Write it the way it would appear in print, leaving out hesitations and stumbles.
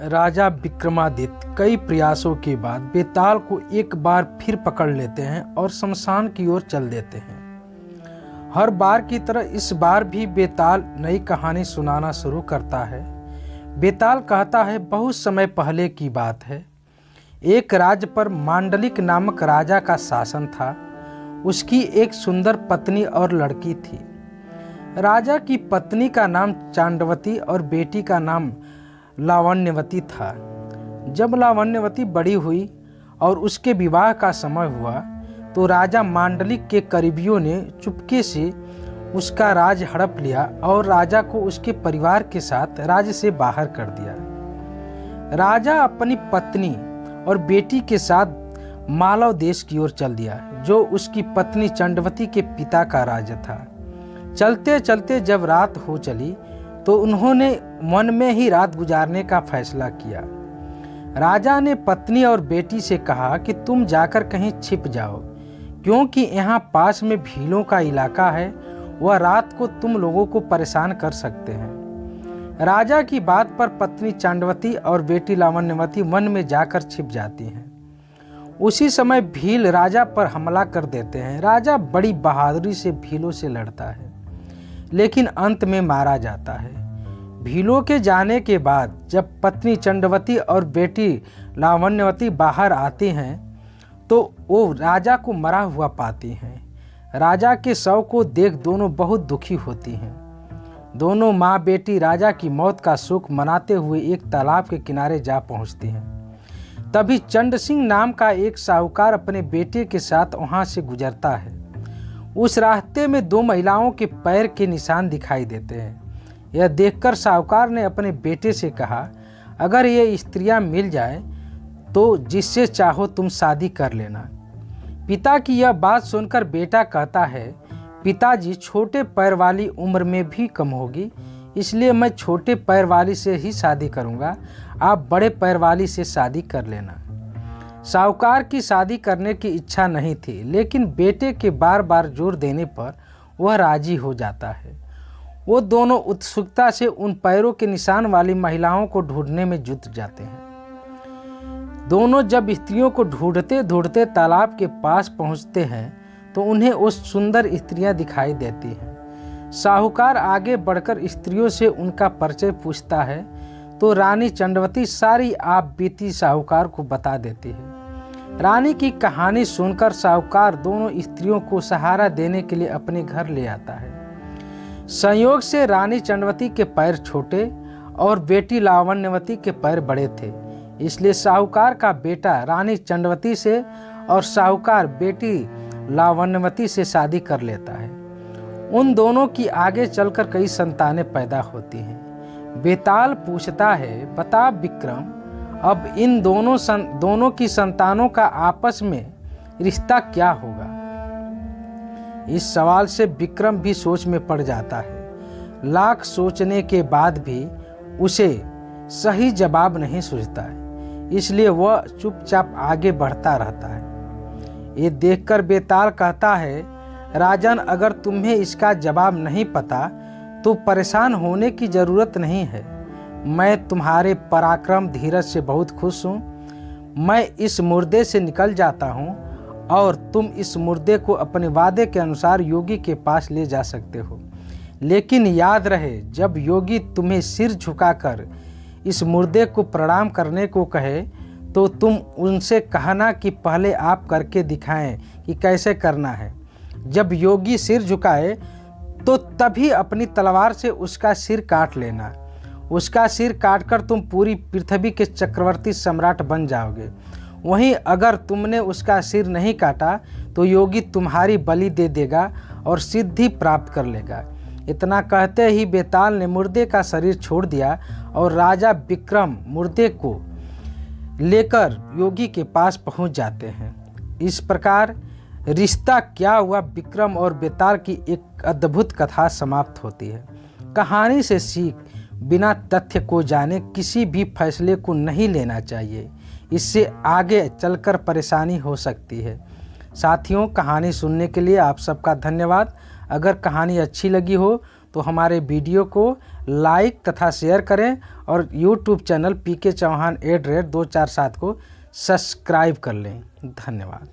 राजा विक्रमादित्य कई प्रयासों के बाद बेताल को एक बार फिर पकड़ लेते हैं और शमशान की ओर चल देते हैं। हर बार की तरह इस बार भी बेताल नई कहानी सुनाना शुरू करता है। बेताल कहता है, बहुत समय पहले की बात है। एक राज्य पर मांडलिक नामक राजा का शासन था। उसकी एक सुंदर पत्नी और लड़की थी। राजा की पत्नी का नाम चांडवती और बेटी का नाम लावण्यवती था। जब लावण्यवती बड़ी हुई और उसके विवाह का समय हुआ तो राजा मांडलिक के करीबियों ने चुपके से उसका राज हड़प लिया और राजा को उसके परिवार के साथ राज्य से बाहर कर दिया। राजा अपनी पत्नी और बेटी के साथ मालव देश की ओर चल दिया, जो उसकी पत्नी चंडवती के पिता का राज्य था। चलते चलते जब रात हो चली तो उन्होंने मन में ही रात गुजारने का फैसला किया। राजा ने पत्नी और बेटी से कहा कि तुम जाकर कहीं छिप जाओ, क्योंकि यहाँ पास में भीलों का इलाका है, वह रात को तुम लोगों को परेशान कर सकते हैं। राजा की बात पर पत्नी चांडवती और बेटी लावण्यवती वन में जाकर छिप जाती हैं। उसी समय भील राजा पर हमला कर देते हैं। राजा बड़ी बहादुरी से भीलों से लड़ता है, लेकिन अंत में मारा जाता है। भीलों के जाने के बाद जब पत्नी चंडवती और बेटी लावण्यवती बाहर आती हैं तो वो राजा को मरा हुआ पाती हैं। राजा के शव को देख दोनों बहुत दुखी होती हैं। दोनों माँ बेटी राजा की मौत का सुख मनाते हुए एक तालाब के किनारे जा पहुँचती हैं। तभी चंड सिंह नाम का एक साहूकार अपने बेटे के साथ वहाँ से गुजरता है। उस रास्ते में दो महिलाओं के पैर के निशान दिखाई देते हैं। यह देखकर साहूकार ने अपने बेटे से कहा, अगर ये स्त्रियां मिल जाए तो जिससे चाहो तुम शादी कर लेना। पिता की यह बात सुनकर बेटा कहता है, पिताजी, छोटे पैर वाली उम्र में भी कम होगी, इसलिए मैं छोटे पैर वाली से ही शादी करूंगा। आप बड़े पैर वाली से शादी कर लेना। साहूकार की शादी करने की इच्छा नहीं थी, लेकिन बेटे के बार बार जोर देने पर वह राजी हो जाता है। वो दोनों उत्सुकता से उन पैरों के निशान वाली महिलाओं को ढूंढने में जुट जाते हैं। दोनों जब स्त्रियों को ढूंढते ढूंढते तालाब के पास पहुंचते हैं तो उन्हें वो सुंदर स्त्रियां दिखाई देती हैं। साहूकार आगे बढ़कर स्त्रियों से उनका परिचय पूछता है तो रानी चंडवती सारी आप बीती साहूकार को बता देती है। रानी की कहानी सुनकर साहूकार दोनों स्त्रियों को सहारा देने के लिए अपने घर ले आता है। संयोग से रानी चंडवती के पैर छोटे और बेटी लावण्यवती के पैर बड़े थे, इसलिए साहूकार का बेटा रानी चंडवती से और साहूकार बेटी लावण्यवती से शादी कर लेता है। उन दोनों की आगे चलकर कई संतानें पैदा होती हैं। बेताल पूछता है, बता विक्रम, अब इन दोनों की संतानों का आपस में रिश्ता क्या होगा? इस सवाल से विक्रम भी सोच में पड़ जाता है। लाख सोचने के बाद भी उसे सही जवाब नहीं सूझता है, इसलिए वह चुपचाप आगे बढ़ता रहता है। ये देखकर बेताल कहता है, राजन, अगर तुम्हें इसका जवाब नहीं पता तो परेशान होने की जरूरत नहीं है। मैं तुम्हारे पराक्रम धीरज से बहुत खुश हूँ। मैं इस मुर्दे से निकल जाता हूँ और तुम इस मुर्दे को अपने वादे के अनुसार योगी के पास ले जा सकते हो। लेकिन याद रहे, जब योगी तुम्हें सिर झुकाकर इस मुर्दे को प्रणाम करने को कहे तो तुम उनसे कहना कि पहले आप करके दिखाएं कि कैसे करना है। जब योगी सिर झुकाए तो तभी अपनी तलवार से उसका सिर काट लेना। उसका सिर काटकर तुम पूरी पृथ्वी के चक्रवर्ती सम्राट बन जाओगे। वहीं अगर तुमने उसका सिर नहीं काटा तो योगी तुम्हारी बलि दे देगा और सिद्धि प्राप्त कर लेगा। इतना कहते ही बेताल ने मुर्दे का शरीर छोड़ दिया और राजा विक्रम मुर्दे को लेकर योगी के पास पहुंच जाते हैं। इस प्रकार रिश्ता क्या हुआ विक्रम और बेताल की एक अद्भुत कथा समाप्त होती है। कहानी से सीख, बिना तथ्य को जाने किसी भी फैसले को नहीं लेना चाहिए, इससे आगे चलकर परेशानी हो सकती है। साथियों, कहानी सुनने के लिए आप सबका धन्यवाद। अगर कहानी अच्छी लगी हो तो हमारे वीडियो को लाइक तथा शेयर करें और यूट्यूब चैनल PK चौहान @ 247 को सब्सक्राइब कर लें। धन्यवाद।